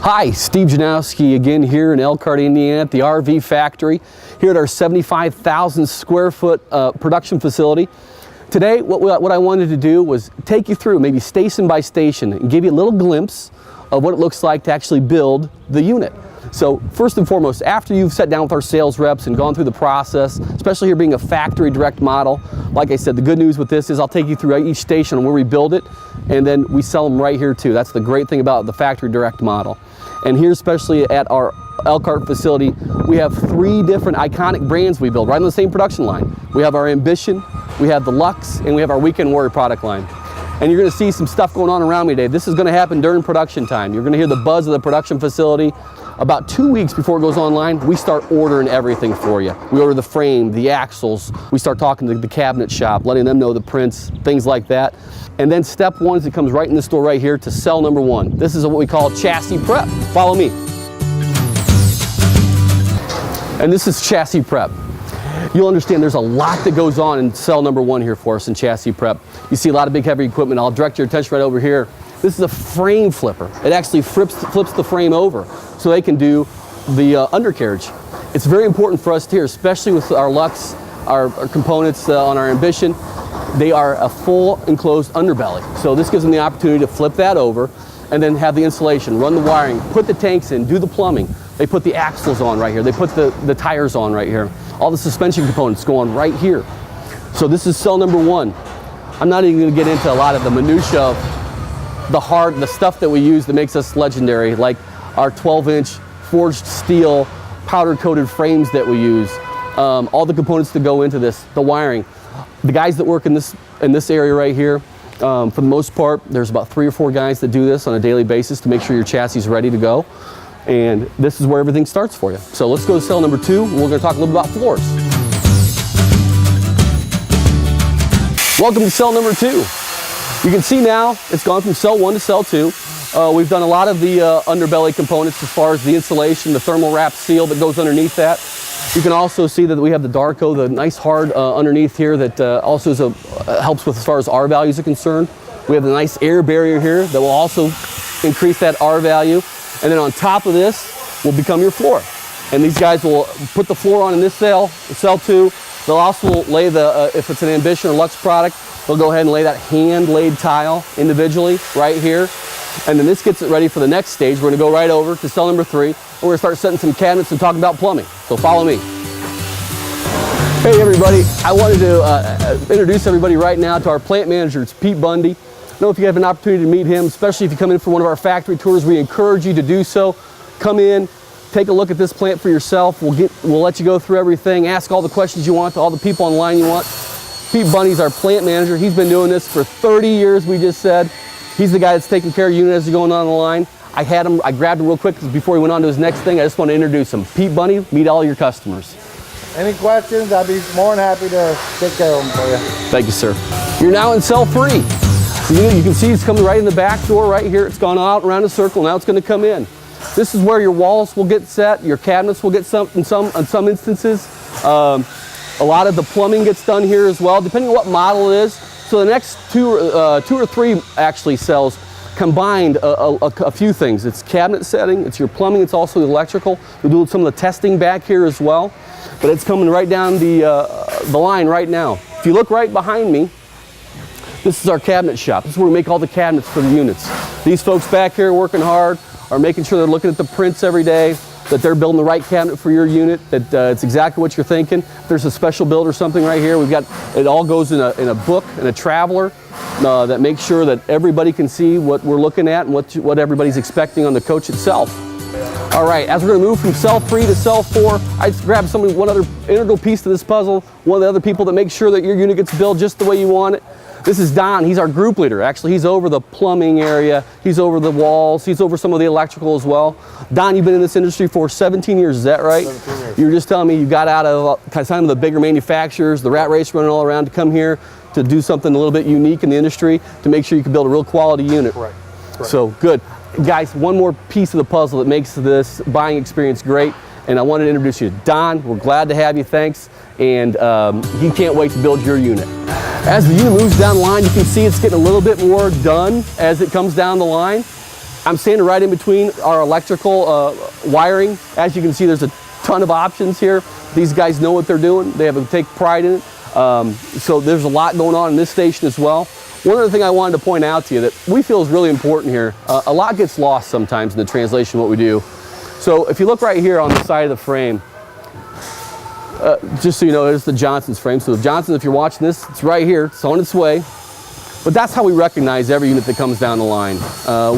Hi, Steve Janowski again here in Elkhart, Indiana at the RV factory, here at our 75,000 square foot production facility. Today, what I wanted to do was take you through maybe station by station and give you a little glimpse of what it looks like to actually build the unit. So first and foremost, after you've sat down with our sales reps and gone through the process, especially here being a factory direct model, like I said, the good news with this is I'll take you through each station where we build it, and then we sell them right here too. That's the great thing about the factory direct model. And here, especially at our Elkhart facility, we have 3 different iconic brands we build right on the same production line. We have our Ambition, we have the Lux, and we have our Weekend Warrior product line. And you're going to see some stuff going on around me today. This is going to happen during production time. You're going to hear the buzz of the production facility. About 2 weeks before it goes online, we start ordering everything for you. We order the frame, the axles, we start talking to the cabinet shop, letting them know the prints, things like that. And then step 1 is it comes right in the store right here to cell number 1. This is what we call chassis prep. Follow me. And this is chassis prep. You'll understand there's a lot that goes on in cell number 1 here for us in chassis prep. You see a lot of big heavy equipment. I'll direct your attention right over here. This is a frame flipper. It actually flips the frame over so they can do the undercarriage. It's very important for us here, especially with our Lux, our components on our Ambition. They are a full enclosed underbelly. So this gives them the opportunity to flip that over and then have the insulation, run the wiring, put the tanks in, do the plumbing. They put the axles on right here. They put the tires on right here. All the suspension components go on right here. So this is cell number 1. I'm not even going to get into a lot of the minutia of the stuff that we use that makes us legendary, like our 12-inch forged steel powder coated frames that we use, all the components that go into this, the wiring. The guys that work in this area right here, for the most part, there's about 3 or 4 guys that do this on a daily basis to make sure your chassis is ready to go. And this is where everything starts for you. So let's go to cell number 2. We're going to talk a little bit about floors. Welcome to cell number 2. You can see now it's gone from cell 1 to cell 2. We've done a lot of the underbelly components as far as the insulation, the thermal wrap seal that goes underneath that. You can also see that we have the Darco, the nice hard underneath here that also helps with as far as R values are concerned. We have the nice air barrier here that will also increase that R value. And then on top of this will become your floor. And these guys will put the floor on in this cell 2. They'll also lay if it's an Ambition or Lux product, they'll go ahead and lay that hand-laid tile individually right here. And then this gets it ready for the next stage. We're going to go right over to cell number 3. And we're going to start setting some cabinets and talking about plumbing. So follow me. Hey everybody, I wanted to introduce everybody right now to our plant manager. It's Pete Bundy. I know if you have an opportunity to meet him, especially if you come in for one of our factory tours, we encourage you to do so. Come in, take a look at this plant for yourself. We'll let you go through everything, ask all the questions you want to all the people online you want. Pete Bundy's our plant manager. He's been doing this for 30 years, we just said. He's the guy that's taking care of your unit as you're going on the line. I grabbed him real quick before he went on to his next thing. I just want to introduce him. Pete Bundy, meet all your customers. Any questions? I'd be more than happy to take care of them for you. Thank you, sir. You're now in cell 3. You can see it's coming right in the back door right here. It's gone out around a circle. Now it's going to come in. This is where your walls will get set. Your cabinets will get in some instances. A lot of the plumbing gets done here as well, depending on what model it is. So the next 2 or 3 actually cells combined a few things. It's cabinet setting, it's your plumbing, it's also the electrical. We're doing some of the testing back here as well. But it's coming right down the line right now. If you look right behind me, this is our cabinet shop. This is where we make all the cabinets for the units. These folks back here working hard are making sure they're looking at the prints every day, that they're building the right cabinet for your unit, that it's exactly what you're thinking. If there's a special build or something right here, we've got, it all goes in a book, in a traveler, that makes sure that everybody can see what we're looking at and what everybody's expecting on the coach itself. All right, as we're going to move from cell 3 to cell 4, I just grabbed one other integral piece to this puzzle, one of the other people that makes sure that your unit gets built just the way you want it. This is Don. He's our group leader. Actually, he's over the plumbing area. He's over the walls. He's over some of the electrical as well. Don, you've been in this industry for 17 years. Is that right? 17 years. You were just telling me you got out of some of the bigger manufacturers, the rat race running all around to come here to do something a little bit unique in the industry to make sure you can build a real quality unit. Right. So good. Guys, one more piece of the puzzle that makes this buying experience great, and I wanted to introduce you to Don. We're glad to have you. Thanks. And he can't wait to build your unit. As the unit moves down the line, you can see it's getting a little bit more done as it comes down the line. I'm standing right in between our electrical wiring. As you can see, there's a ton of options here. These guys know what they're doing. They take pride in it. So there's a lot going on in this station as well. One other thing I wanted to point out to you that we feel is really important here, a lot gets lost sometimes in the translation of what we do. So if you look right here on the side of the frame, just so you know, there's the Johnson's frame. So the Johnson, if you're watching this, it's right here, it's on its way. But that's how we recognize every unit that comes down the line.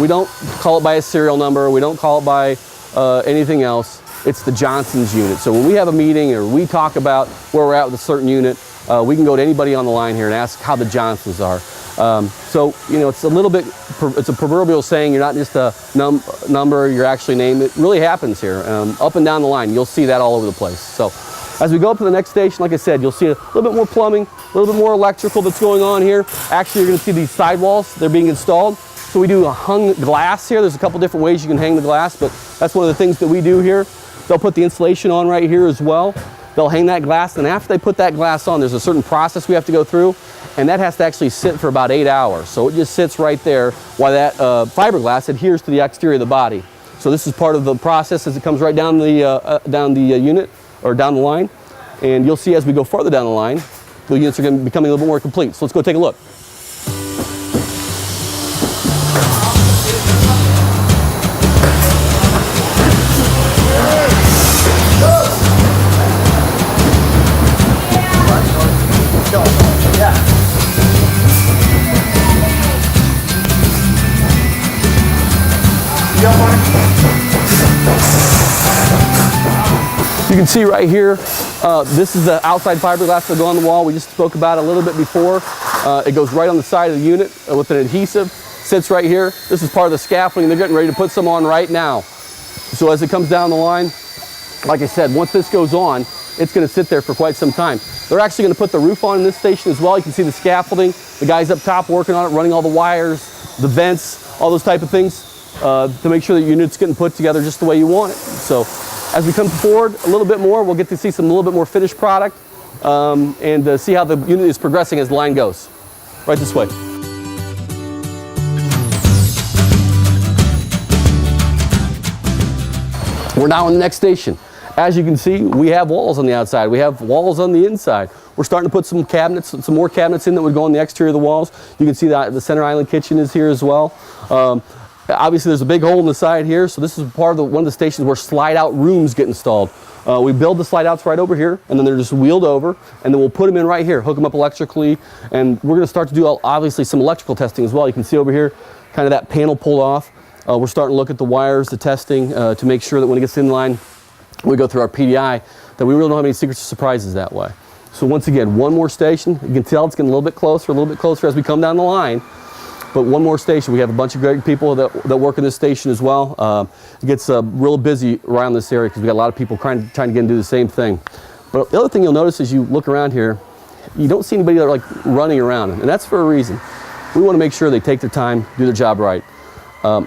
We don't call it by a serial number, we don't call it by anything else. It's the Johnson's unit. So when we have a meeting or we talk about where we're at with a certain unit, we can go to anybody on the line here and ask how the Johnsons are. So, you know, it's a little bit, it's a proverbial saying, you're not just a number, you're actually named. It really happens here. Up and down the line, you'll see that all over the place. So as we go up to the next station, like I said, you'll see a little bit more plumbing, a little bit more electrical that's going on here. Actually, you're gonna see these sidewalls, they're being installed. So we do a hung glass here. There's a couple different ways you can hang the glass, but that's one of the things that we do here. They'll put the insulation on right here as well. They'll hang that glass, and after they put that glass on, there's a certain process we have to go through, and that has to actually sit for about 8 hours. So it just sits right there while that fiberglass adheres to the exterior of the body. So this is part of the process as it comes right down the unit, or down the line. And you'll see as we go farther down the line, the units are going to be becoming a little bit more complete. So let's go take a look. You can see right here, this is the outside fiberglass that go on the wall. We just spoke about it a little bit before. It goes right on the side of the unit with an adhesive, sits right here. This is part of the scaffolding. They're getting ready to put some on right now. So as it comes down the line, like I said, once this goes on, it's going to sit there for quite some time. They're actually going to put the roof on in this station as well. You can see the scaffolding, the guys up top working on it, running all the wires, the vents, all those type of things to make sure the unit's getting put together just the way you want it. So as we come forward a little bit more, we'll get to see a little bit more finished product and see how the unit is progressing as the line goes. Right this way. We're now on the next station. As you can see, we have walls on the outside. We have walls on the inside. We're starting to put some cabinets, some more cabinets in that would go on the exterior of the walls. You can see that the center island kitchen is here as well. Obviously, there's a big hole in the side here, so this is part of one of the stations where slide-out rooms get installed. We build the slide-outs right over here, and then they're just wheeled over, and then we'll put them in right here, hook them up electrically, and we're going to start to do, obviously, some electrical testing as well. You can see over here, kind of that panel pulled off. We're starting to look at the wires, the testing, to make sure that when it gets in line, we go through our PDI, that we really don't have any secrets or surprises that way. So once again, one more station. You can tell it's getting a little bit closer as we come down the line. But one more station. We have a bunch of great people that work in this station as well. It gets real busy around this area because we got a lot of people trying to get and do the same thing. But the other thing you'll notice as you look around here, you don't see anybody that are like running around, and that's for a reason. We want to make sure they take their time, do their job right.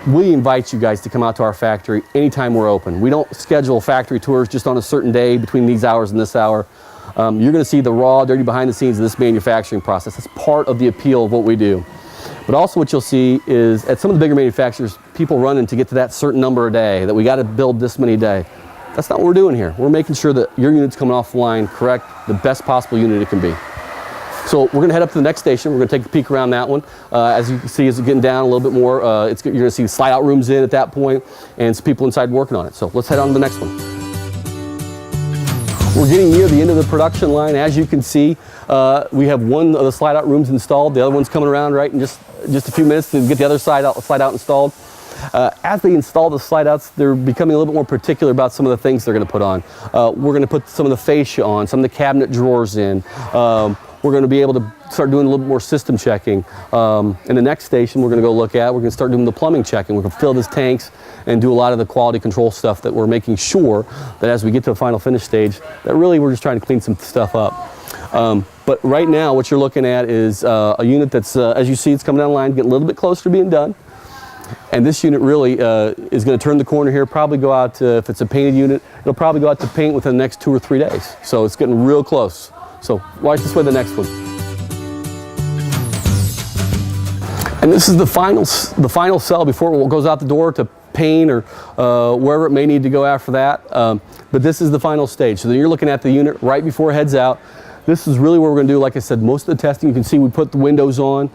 We invite you guys to come out to our factory anytime we're open. We don't schedule factory tours just on a certain day between these hours and this hour. You're going to see the raw, dirty behind the scenes of this manufacturing process. It's part of the appeal of what we do. But also what you'll see is at some of the bigger manufacturers, people running to get to that certain number a day, that we got to build this many a day. That's not what we're doing here. We're making sure that your unit's coming off the line correct, the best possible unit it can be. So we're going to head up to the next station. We're going to take a peek around that one. As you can see, as it's getting down a little bit more, you're going to see slide out rooms in at that point and some people inside working on it. So let's head on to the next one. We're getting near the end of the production line. As you can see, we have one of the slide out rooms installed. The other one's coming around right in just a few minutes to get the other slide out installed. As they install the slide outs, they're becoming a little bit more particular about some of the things they're going to put on. We're going to put some of the fascia on, some of the cabinet drawers in. We're going to be able to start doing a little bit more system checking. In the next station we're going to go look at, we're going to start doing the plumbing checking. We're going to fill these tanks and do a lot of the quality control stuff that we're making sure that as we get to the final finish stage, that really we're just trying to clean some stuff up. But right now what you're looking at is a unit that's, as you see, it's coming down the line, getting a little bit closer to being done. And this unit really is going to turn the corner here, probably go out to, if it's a painted unit, it'll probably go out to paint within the next 2 or 3 days. So it's getting real close. So watch this way, the next one. And And this is the final cell before it goes out the door to paint or wherever it may need to go after that. But this is the final stage. So then you're looking at the unit right before it heads out. This is really where we're going to do, like I said, most of the testing. You can see we put the windows on.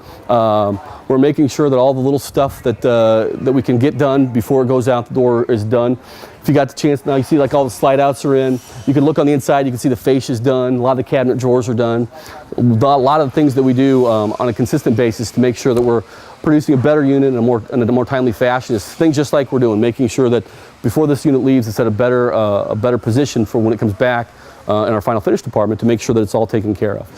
We're making sure that all the little stuff that we can get done before it goes out the door is done. If you got the chance, now you see like all the slide outs are in. You can look on the inside, you can see the fascia's done. A lot of the cabinet drawers are done. A lot of the things that we do on a consistent basis to make sure that we're producing a better unit in a more timely fashion is things just like we're doing, making sure that before this unit leaves, it's at a better position for when it comes back in our final finish department to make sure that it's all taken care of.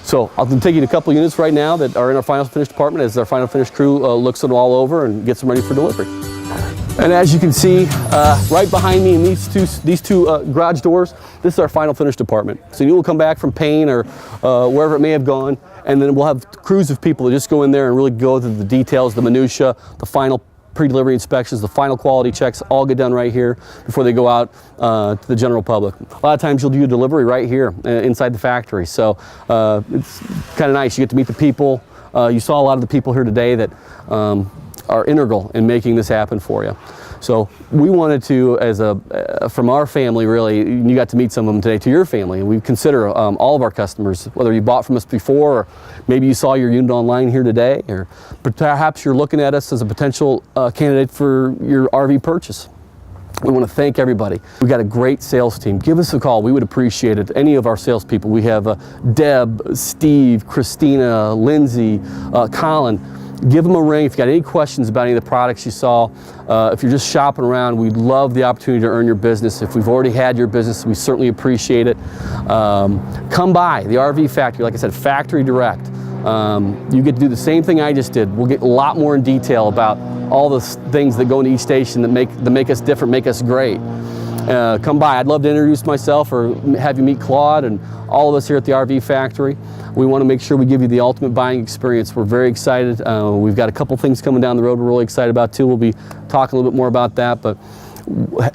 So I'll take you to a couple units right now that are in our final finish department as our final finish crew looks them all over and gets them ready for delivery. And as you can see, right behind me in these two garage doors, this is our final finish department. So you will come back from paint or wherever it may have gone, and then we'll have crews of people that just go in there and really go through the details, the minutia, the final pre-delivery inspections, the final quality checks, all get done right here before they go out to the general public. A lot of times you'll do a delivery right here inside the factory. So it's kind of nice. You get to meet the people. You saw a lot of the people here today that are integral in making this happen for you. So we wanted to, from our family really, you got to meet some of them today, to your family. And we consider all of our customers, whether you bought from us before, or maybe you saw your unit online here today, or perhaps you're looking at us as a potential candidate for your RV purchase. We want to thank everybody. We've got a great sales team. Give us a call. We would appreciate it. Any of our salespeople. We have Deb, Steve, Christina, Lindsay, Colin. Give them a ring if you got any questions about any of the products you saw. If you're just shopping around, we'd love the opportunity to earn your business. If we've already had your business, we certainly appreciate it. Come by the RV factory. Like I said, factory direct. You get to do the same thing I just did. We'll get a lot more in detail about all the things that go into each station that make us different, make us great. Come by. I'd love to introduce myself or have you meet Claude and all of us here at the RV factory. We want to make sure we give you the ultimate buying experience. We're very excited. We've got a couple things coming down the road we're really excited about too. We'll be talking a little bit more about that, but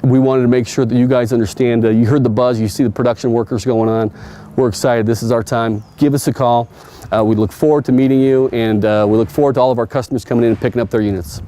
we wanted to make sure that you guys understand. You heard the buzz, you see the production workers going on. We're excited. This is our time. Give us a call. We look forward to meeting you, and we look forward to all of our customers coming in and picking up their units.